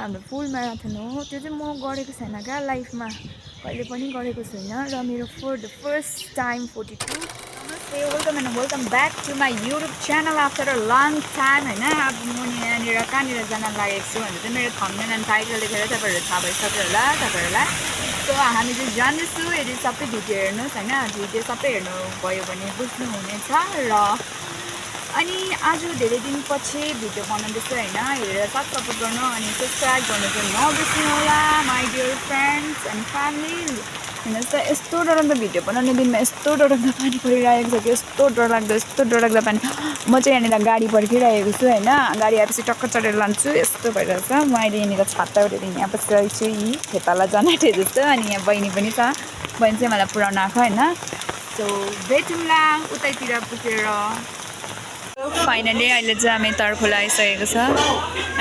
हाम्रो फुल म्याराथन हो। त्यो चाहिँ म गरेको छैन क्या लाइफमा, कहिले पनि गरेको छुइनँ र मेरो फर द फर्स्ट टाइम 42। नमस्ते, welcome and welcome back to my YouTube channel after a long time होइन। अब म यहाँनिर कहाँनिर जान लागेको छु भने चाहिँ मेरो थम्बनेल एन्ड टाइटल देखेर तपाईँहरू थाहा भइसक्यो होला तपाईँहरूलाई। सो हामी चाहिँ जाँदैछु, यदि सबै भिडियो हेर्नुहोस् होइन, भिडियो सबै हेर्नुभयो भने बुझ्नुहुनेछ। र अनि आज धेरै दिनपछि भिडियो बनाउँदैछु होइन, हेरेर साथ सपोर्ट गर्नु अनि सब्सक्राइब गर्नु चाहिँ नबिर्सिनु होला my dear friends and family. हेर्नुहोस् त, यस्तो डरलाग्दो भिडियो बनाउने दिनमा यस्तो डरलाग्दो पानी परिरहेको छ कि यस्तो डरलाग्दो पानी। म चाहिँ यहाँनिर गाडी पर्खिरहेको छु होइन, गाडी आएपछि टक्क चढेर लान्छु यस्तो भइरहेको छ। म अहिले यहाँनिर छाता उठेर यहाँ बसिरहेको छु यी खेताला जान आँटे जस्तो। अनि यहाँ बहिनी पनि छ, बहिनी चाहिँ मलाई पुऱ्याउन आएको होइन। सो भेटौँला उतैतिर पुगेर। फाइनली अहिले चाहिँ हामी तर्खोला आइसकेको छ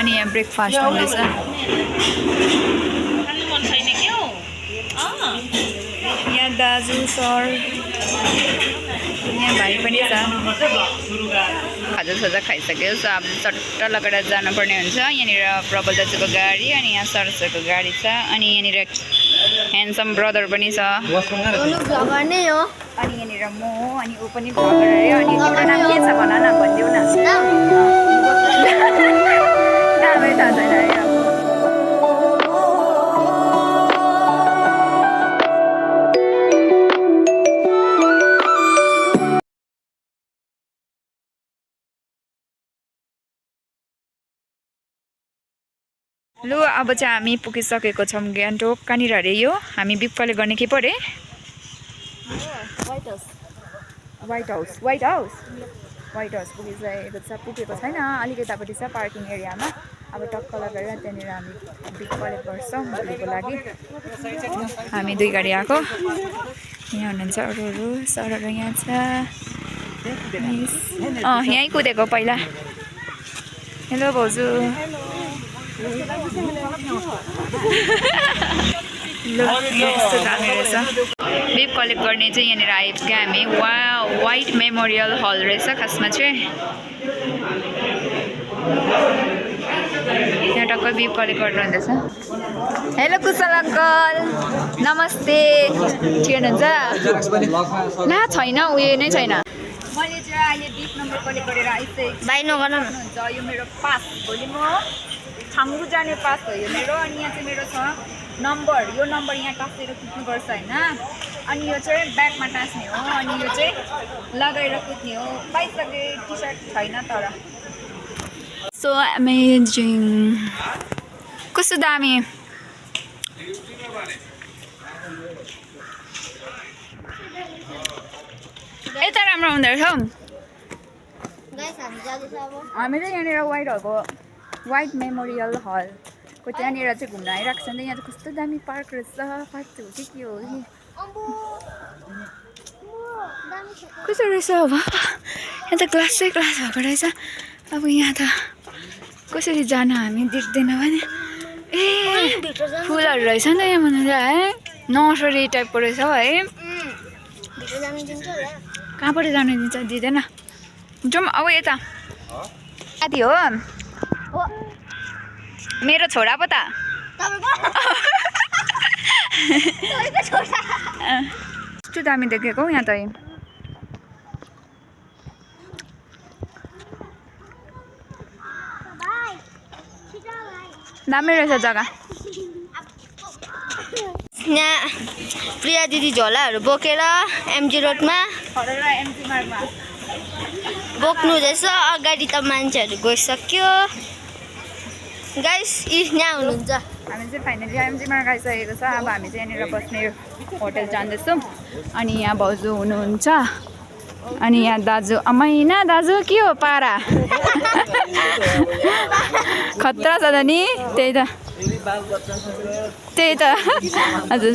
अनि यहाँ ब्रेकफास्ट हुँदैछ। यहाँ दाजु सर, यहाँ भाइ पनि छ। खाजासाजा खाइसक्यो। सो अब चट्ट लगाएर जानुपर्ने हुन्छ। यहाँनिर प्रबल दाजुको गाडी अनि यहाँ सरसरको गाडी छ अनि यहाँनिर ह्यान्डसम ब्रदर पनि छ। अनि यहाँनिर म हो अनि ऊ पनि भ्लगर अरे। अनि तिम्रो नाम के छ भन न, भनिदेऊ न। नामै थाहा छैन अरे। लु अब चाहिँ हामी पुगिसकेको छौँ गान्तोक। कहाँनिर अरे यो हामी बिपले गर्ने के पो अरे? व्हाइट हाउस पुगिसकेको छ। पुगेको छैन, अलिक यतापट्टि छ पार्किङ एरियामा। अब टक्क लगाएर त्यहाँनिर हामी बिपले पर्छौँ भोलिको लागि। हामी दुई गाडी आएको, यहाँ हुनुहुन्छ अरू सरहरू यहाँ छ। यहीँ कुदेको पहिला। हेलो भाउजू। यस्तो दामी रहेछ। बिप कलेक्ट गर्ने चाहिँ यहाँनिर आइपुग्यो हामी। वा वाइट मेमोरियल हल रहेछ खासमा चाहिँ। यहाँ टक्क बिप कलेक्ट गर्नुहुँदैछ। हेलो कुशल अङ्कल, नमस्ते। ठिक हुनुहुन्छ? ला छैन, उयो नै छैन। मैले चाहिँ अहिले बिप नम्बर कलेक्ट गरेर आइसकेको बाई नगर्नुहुन्छ। यो मेरो पास, भोलि म छाङ्गु जाने पास हो यो मेरो। अनि यहाँ चाहिँ मेरो छ नम्बर, यो नम्बर यहाँ टाँसेर कुद्नुपर्छ होइन। अनि यो चाहिँ ब्यागमा टाँस्ने हो अनि यो चाहिँ लगाएर कुद्ने हो। पाइसके टी सर्ट छैन तर। सो अमेजिङ, कस्तो दामी। यता राम्रो हुँदो रहेछ हौ। हामी चाहिँ यहाँनिर वाइट मेमोरियल हलको त्यहाँनिर चाहिँ घुम्न आइरहेको छ नि त। यहाँ चाहिँ कस्तो दामी पार्क रहेछ। पार्क हो कि के हो कि कस्तो रहेछ अब। यहाँ त ग्लासै ग्लास भएको रहेछ। अब यहाँ त कसरी जान हामी देख्दैन भने। ए फुलहरू रहेछ नि त यहाँ भन्नु त है, नर्सरी टाइपको रहेछ हौ है। कहाँबाट जानु दिन्छ, दिँदैन। जाउँ अब यता। साथी हो मेरो छोरा पो त। कस्तो दामी देखेको हौ यहाँ त। दामी रहेछ जग्गा। यहाँ प्रिया दिदी झोलाहरू बोकेर एमजी रोडमा बोक्नु हुँदैछ। अगाडि त मान्छेहरू गइसक्यो गाइस। यहाँ हुनुहुन्छ। हामी चाहिँ फाइनली एमजीमा गइसकेको छ। अब हामी चाहिँ यहाँनिर बस्ने होटल जाँदैछौँ। अनि यहाँ भाउजू हुनुहुन्छ अनि यहाँ दाजु। अमैना दाजु के हो पारा खतरा छ त नि। त्यही त हजुर।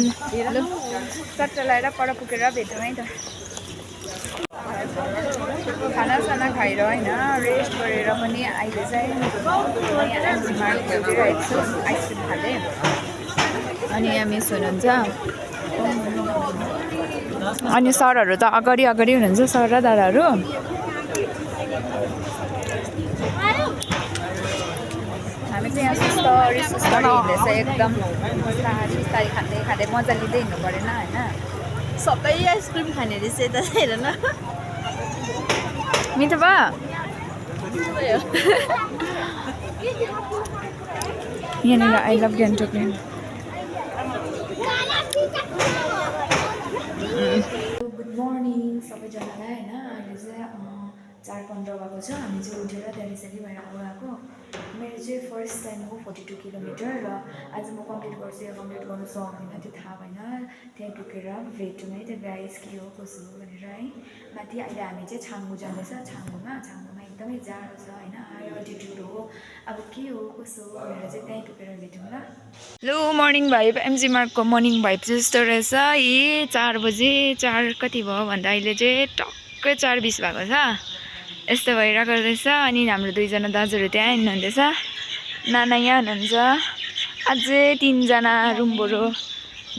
लु चट्ट लगाएर पर पुगेर भेटौँ है त। खानासाना खाएर होइन, रेस्ट गरेर पनि अहिले चाहिँ यहाँ एमजीमा पुगिरहेको छु। आइसक्रिम खाँदै अनि यहाँ मिस हुनुहुन्छ अनि सरहरू त अगाडि हुनुहुन्छ, सर र दादाहरू। हामी चाहिँ यहाँ सुस्तरी सुस्तरी हिँड्दैछ एकदम बिस्तारी बिस्तारी खाँदै खाँदै मजा लिँदै हिँड्नु परेन होइन सबै आइसक्रिम खाने रहेछ यता हेर न मिठो भयो यहाँनिर I love Gangtok good morning सबैजनालाई होइन अहिले चाहिँ 4:15 भएको छ हामी चाहिँ उठेर तयारी भएर गएको मेरो चाहिँ फर्स्ट टाइम हो 42 किलोमिटर र आज म कम्प्लिट गर्छु या कम्प्लिट गर्नु सक्दिनँ त्यो थाहा भएन त्यहाँ पुगेर भेटौँ है त्यो गाइस के हो कसो हो भनेर है माथि अहिले हामी चाहिँ छाङ्गु जाँदैछ छाङ्गुमा एकदमै जाडो छ होइन हाई अल्टिट्युड हो अब के हो कसो हो भनेर चाहिँ त्यहीँ पुगेर भेटौँ ल हेलो मर्निङ भाइब एमजी मार्कको मर्निङ भाइब चाहिँ यस्तो रहेछ यी 4 बजे 4 कति भयो भन्दा अहिले चाहिँ टक्कै 4:20 भएको छ यस्तो भइरहेको रहेछ अनि हाम्रो दुईजना दाजुहरू त्यहाँ हिँड्नुहुँदैछ नाना यहाँ हुनुहुन्छ अझै 3 जना रुमबाट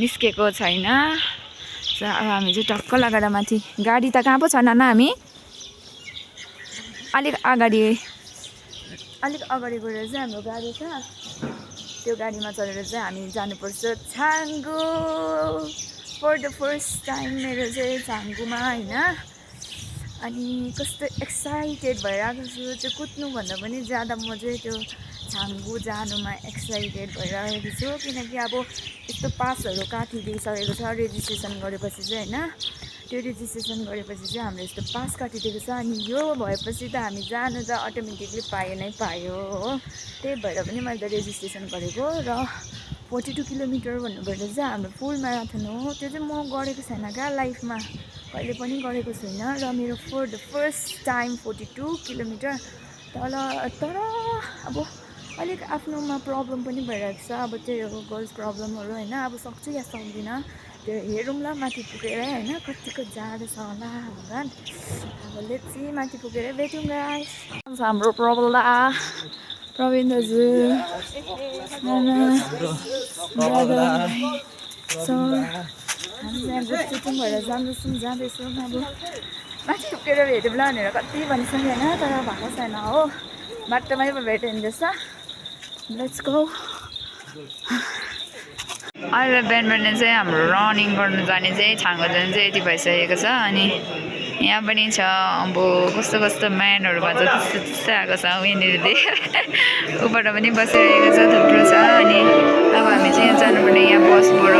निस्केको छैन अब हामी चाहिँ टक्क लगाएर माथि गाडी त कहाँ पो छ नाना हामी अलिक अगाडि गएर चाहिँ हाम्रो गाडी छ त्यो गाडीमा चढेर चाहिँ हामी जानुपर्छ Changu for the first time मेरो चाहिँ छाङ्गुमा होइन अनि कस्तो एक्साइटेड भइरहेको छु त्यो कुद्नुभन्दा पनि ज्यादा म चाहिँ त्यो छाङ्गु जानुमा एक्साइटेड भइरहेको छु किनकि अब यस्तो पासहरू काटिदिइसकेको छ रेजिस्ट्रेसन गरेपछि चाहिँ होइन त्यो रेजिस्ट्रेसन गरेपछि चाहिँ हाम्रो यस्तो पास काटिदिएको छ अनि यो भएपछि त हामी जानु त अटोमेटिकली पायो हो त्यही भएर पनि मैले त रेजिस्ट्रेसन गरेको र 42 किलोमिटर भन्नुपर्दा चाहिँ हाम्रो फुल म्याराथन हो त्यो चाहिँ म गरेको छैन क्या लाइफमा कहिले पनि गरेको छुइनँ र मेरो for the first time 42 kilometre तर अब अलिक आफ्नोमा प्रब्लम पनि भइरहेको छ अब त्यही हो गर्ल्स प्रब्लमहरू होइन अब सक्छु या सक्दिनँ त्यो हेरौँ ल माथि पुगेर होइन कतिको जाडो छ होला भगवान अब लेट्सी माथि पुगेर भेटौँ गाइस हाम्रो प्रवीण दाजु नाना हामी चाहिँ अब सुटिङ भएर जाँदैछौँ अब माथि पुगेर भेटौँ ल भनेर कति भनिसक्यो होइन तर भएको छैन हो बाटोमै भेट्यो हुँदैछ लेट्स गो अहिले बिहान चाहिँ हाम्रो रनिङ गर्नु जाने चाहिँ छाङ्गु जाने चाहिँ यति भइसकेको छ अनि यहाँ पनि छ अब कस्तो म्यानहरू भन्छ त्यस्तै आएको छ यहाँनिर ऊबाट पनि बसिरहेको छ थुप्रो छ अनि अब हामी चाहिँ यहाँ जानुपर्ने यहाँ बसबाट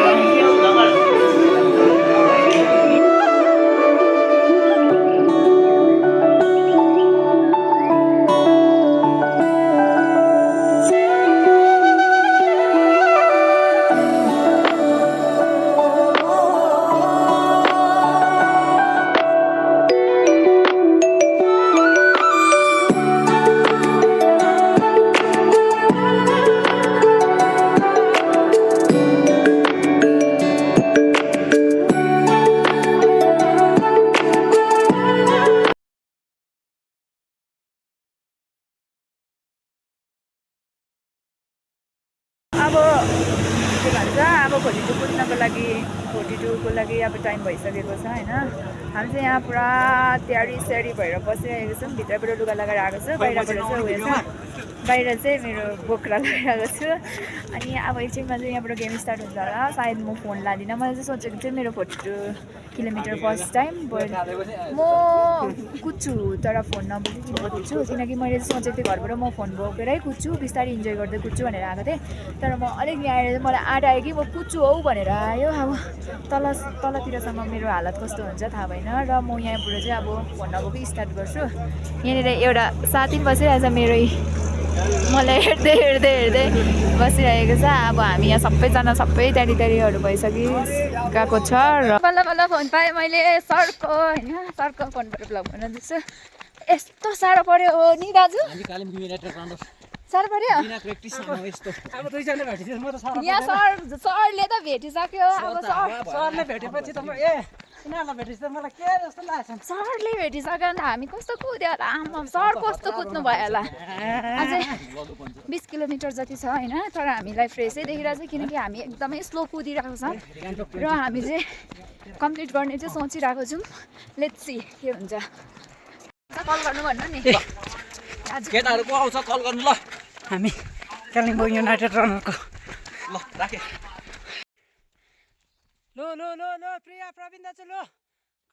अब 42 कुद्नको लागि 42 को लागि अब टाइम भइसकेको छ होइन हामी चाहिँ यहाँ पुरा तयारी भएर बसिरहेको छौँ भित्रबाट लुगा लगाएर आएको छु बाहिरबाट चाहिँ उयो छ बाहिर चाहिँ मेरो बोक्रा लगाइरहेको छु अनि अब एकछिनमा चाहिँ यहाँबाट गेम स्टार्ट हुन्छ होला सायद म फोन लादिनँ मैले चाहिँ सोचेको थिएँ मेरो 42 किलोमिटर फर्स्ट टाइम म कुद्छु तर फोन नबोकिकन कुद्छु किनकि मैले चाहिँ सोचेको थिएँ घरबाट म फोन बोकेरै कुद्छु बिस्तारै इन्जोय गर्दै कुद्छु भनेर आएको थिएँ तर म अलिक यहाँ आएर मलाई आँट आयो कि म कुद्छु हौ भनेर आयो अब तलतिरसम्म मेरो हालत कस्तो हुन्छ थाहा भएन र म यहाँबाट चाहिँ अब फोन नबोकी स्टार्ट गर्छु यहाँनिर एउटा साथी पनि बसिरहेछ मेरै मलाई हेर्दै बसिरहेको छ अब हामी यहाँ सबैजना सबै तयारीहरू भइसकिरहेको छ र बल्ल फोन पाएँ मैले सरको होइन सरको फोनबाट भ्लग बनाउँदैछु यस्तो साह्रो पर्यो हो नि दाजु साह्रो पर्यो यहाँ सरले त भेटिसक्यो अब सरले भेटेपछि त सरले भेटिसक्यो अन्त हामी कस्तो कुद्यो होला आमा सर कस्तो कुद्नु भयो होला अझै 20 किलोमिटर जति छ होइन तर हामीलाई फ्रेसै देखिरहेको छ किनकि हामी एकदमै स्लो कुदिरहेको छौँ र हामी चाहिँ कम्प्लिट गर्ने चाहिँ सोचिरहेको छौँ लेट्स सी के हुन्छ कल गर्नु भन्नु नि केटाहरुको आउँछ कल गर्नु ल हामी कालिम्पोङ युनाइटेड रनरको ल राखेँ लो लो लो लो प्रिया प्रवीण दाजु लो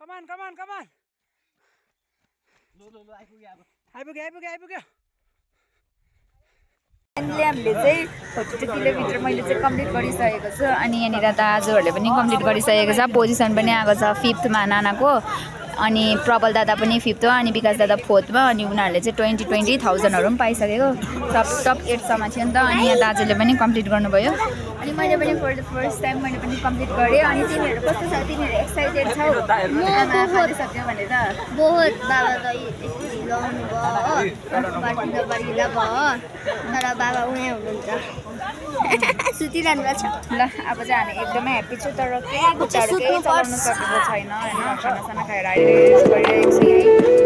कमान कमान कमान लो लो लो आइपुग्यो आइपुग्यो अहिले हामीले चाहिँ 42 किलोमिटर मैले चाहिँ कम्प्लिट गरिसकेको छु अनि यहाँनिर दाजुहरूले पनि कम्प्लिट गरिसकेको छ पोजिसन पनि आएको छ 5th मा नानाको अनि प्रबल दादा पनि 5th हो अनि विकास दादा 4th मा अनि उनीहरूले चाहिँ 20,000हरू पनि पाइसकेको टप 8 सम्म थियो नि त अनि यहाँ दाजुले पनि कम्प्लिट गर्नुभयो अनि मैले पनि फर द फर्स्ट टाइम मैले पनि कम्प्लिट गरेँ अनि तिमीहरू कस्तो छ तिमीहरू एक्साइटेड छौ आमा खान सक्यो भनेर बहुत बाबा त हिलाउनु भयो बर्खिँदा भयो तर बाबा उहाँ हुनुहुन्छ सुतिरहनु भएको छ ल अब चाहिँ हामी एकदमै ह्याप्पी छु तर केही खुट्टाहरू केही चलाउन सकेको छैन होइन खानासाना खाएर अहिले रेस्ट गरिरहेको छु